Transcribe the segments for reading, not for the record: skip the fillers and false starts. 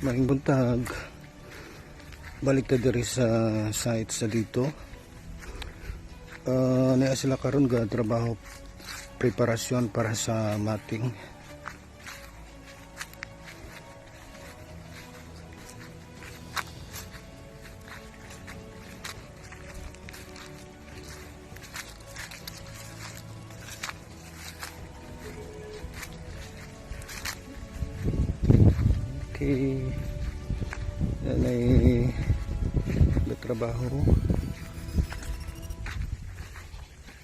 Maring buntag, balik ta diri sa site sa dito. Naya sila karon ga trabaho preparasyon para sa mating. Okay, yan ay trabaho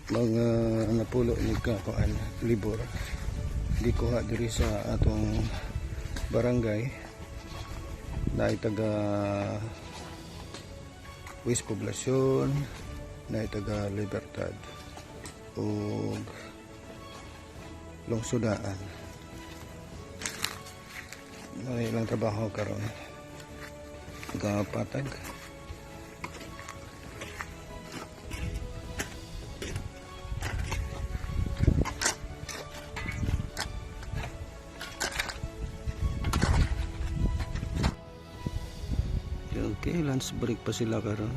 mga napulo ni kakuan libur di ko ha diri sa atong barangay na taga West Poblacion, na taga Libertad ug Lungsodaan. May ilang trabaho karon gapatag. Okay, lunch break pa sila karon.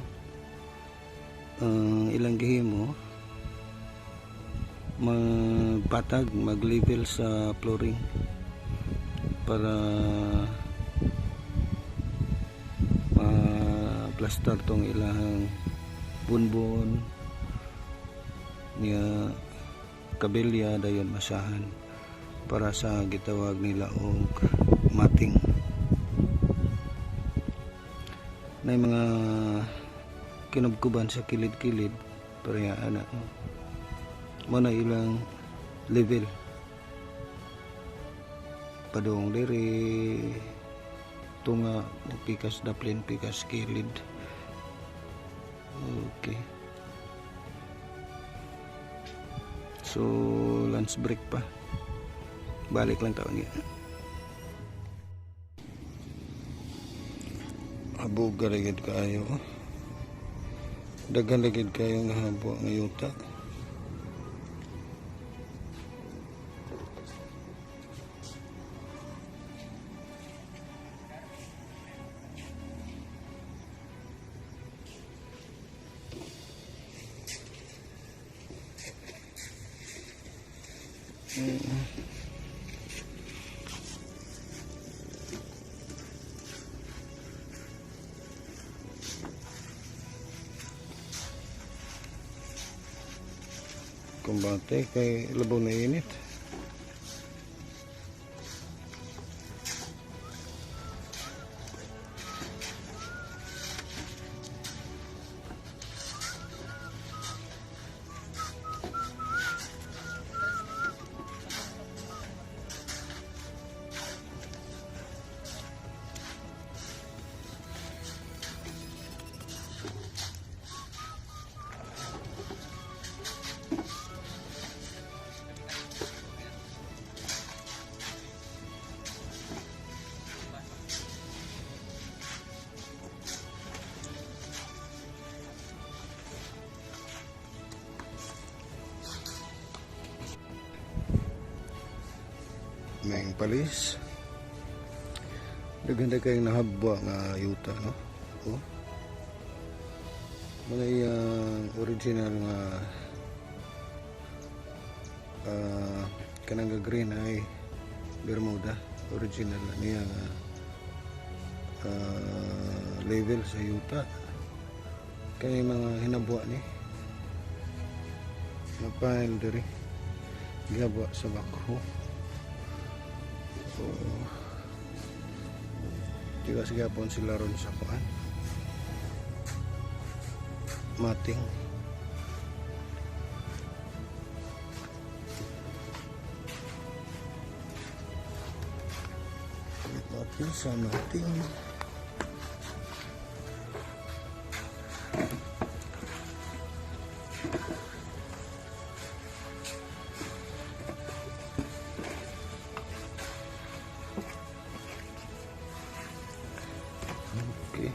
Ilang gihimo magpatag, mag-level sa flooring para ma-plaster tong ilang bunbon niya kabelya dayon masahan para sa gitawag nila og mating. Na mga kinubkuban sa kilid-kilid para ana mo na ilang level padung diri tunga pikas daplin pikas kilid. Okay, so lunch break pa, balik lang taon niya. Habog galigid kayo, daghan ligid kayo nga habo nga yuta. Kumbate kay labaw na init. May palis daganda kayong nahabwa nga yuta, no? Oh, mga original nga kanang green ay Bermuda original niya level sa yuta kay mga hinabwa ni napile diri gabwa sa bakho. So, tiga sigapon sila ron sa kuan mating. Mating sa mating. Okay.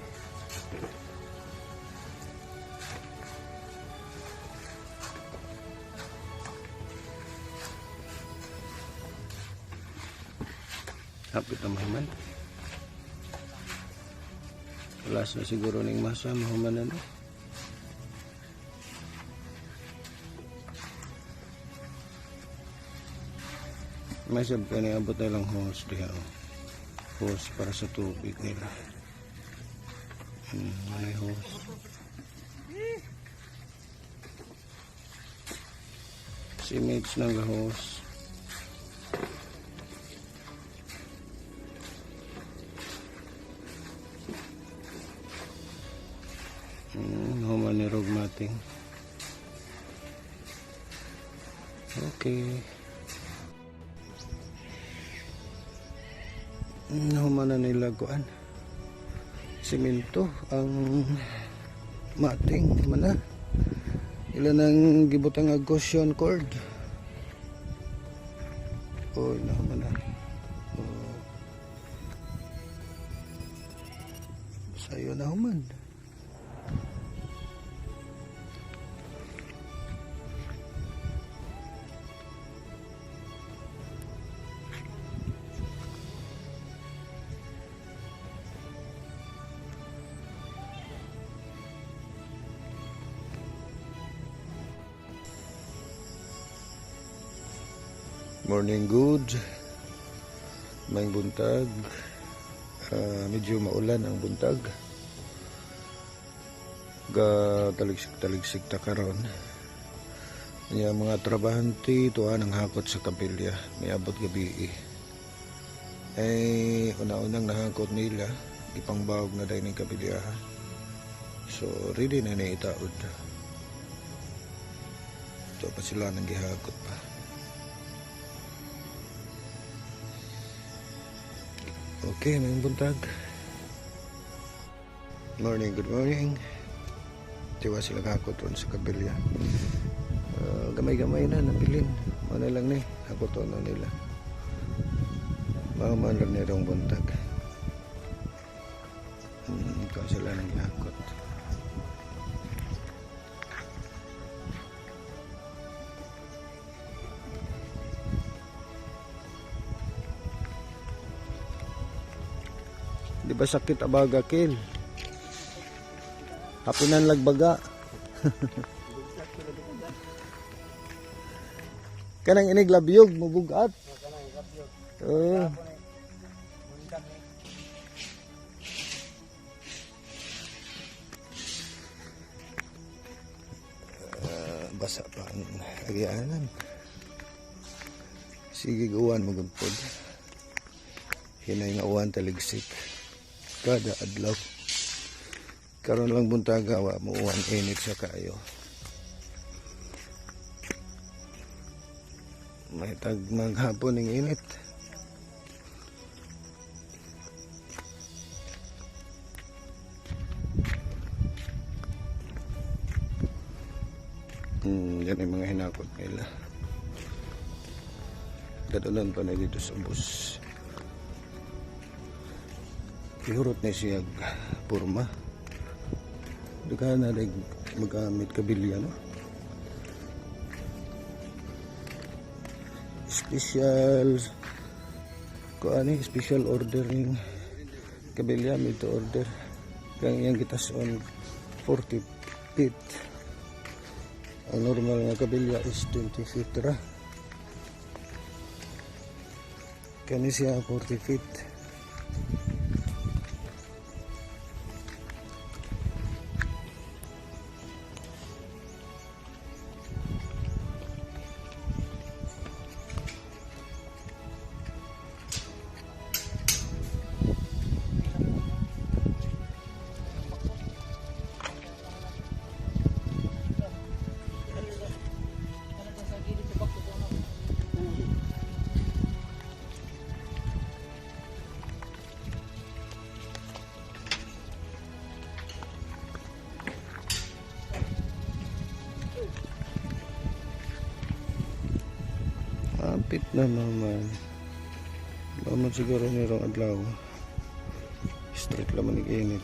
Hapit na mahiman. Last na siguro ning masa mahuman na. May sab ka niabot na lang hose diha. Hose para sa tubig nila. May hose. Si mates ng hose. Human ni rogmating. Okay. Human na nila kuan. Simento ang mating mana. Ilan ang gibutang nga cushion cord. Oh, naman na. Oh. Sayo na human. Morning good. May buntag. Medyo maulan ang buntag. Taligsik ta karon. Yung mga trabahante tuwa ng hakot sa kapilya. May abot gabi. Ay una-unang nahakot nila. Ipangbawag na dahil ng kapilya. So ready na itaod. Ito pa sila nang gihakot pa. Okay, may buntag. Morning, good morning. Tiwa sila kakoton sa kabilya. Gamay-gamay na nabilin. Mana lang ni, hakoton na nila. Mahaman lang nila ang buntag. Ikaw sila nang gihakot. Di ba sakit abaga kil? Hapinan lagbaga. Kanang inig labyog mubugat. Oh. Basa pa ang agyanan. Sige gawan magudpod. Hinay nga uwan taligsik. Kada adlaw karon lang buntaga wa mo uwan init sa kayo. May tag maghapon ng init. Yan yung mga hinakot nila. Dadolan pa na dito sa bus. Ihurot na siya purma. Duka na rin magamit kabilya, no? Special order ng kabilya, made to order. Kaya yung gitas on 40 feet. Ang normal nga kabilya is 20 feet ra. Kani siya 40 feet. Ampit na naman. Laman siguro nirong adlaw. Straight laman nag-init.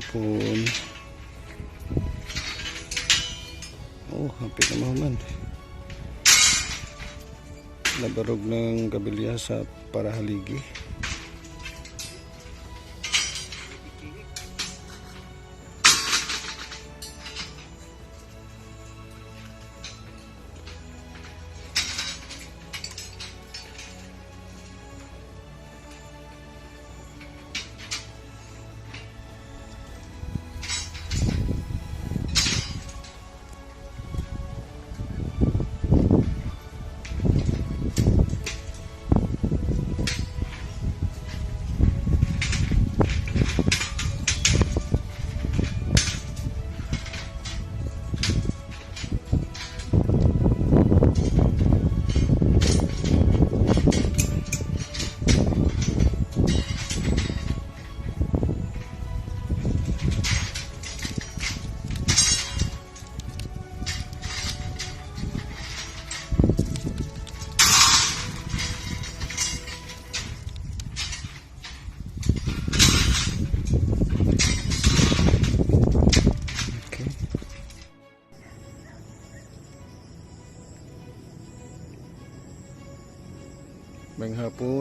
hapon. Oh, hapit na mahuman. Nabarog ng kabilya sa parahaligi.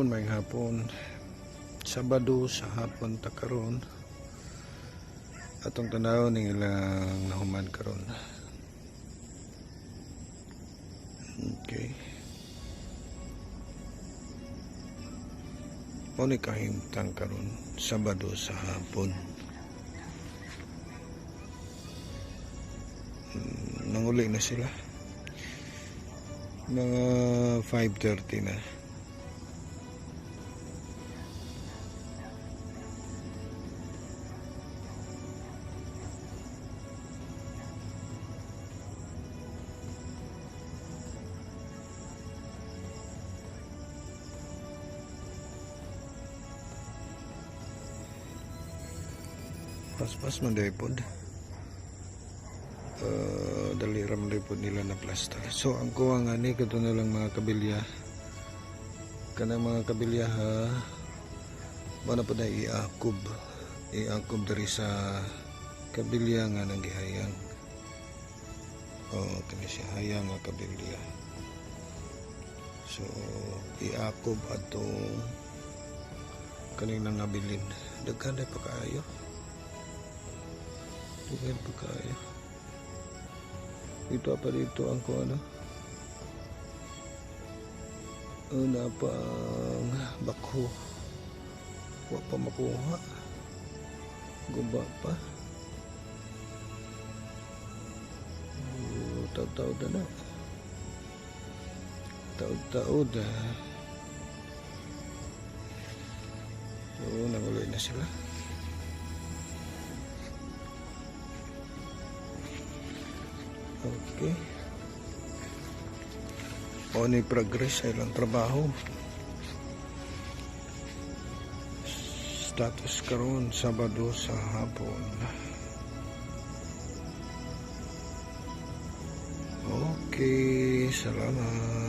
May hapon. Sabado sa hapon ta karon. Atong tanaw ning ilang nahuman karon. Okay. Mo ni kahimtang karon Sabado sa hapon. Nanguli na sila. Mga 5:30 na. Pas-pas man day pod. Dali ram day pod nila na plaster. So ang kuha nga ni kato na lang mga kabilya. Kanang mga kabilya ha. Bana po na iakob. Iakob dari sa kabilya nga nang gihayang. Kani siya hayang nga kabilya. So iakob atong kaning nangabilin. Daghan day pa kaayo. Daghan pa kaayo. Ito pa dito ang ko ano. Una pang bakho. Wa pa makuha. Guba pa. Taud-taud na. Taud-taud. So, nanguloy na sila. Okay. O ni progress sa ilang trabaho. Status karon Sabado sa hapon. Okay, salamat.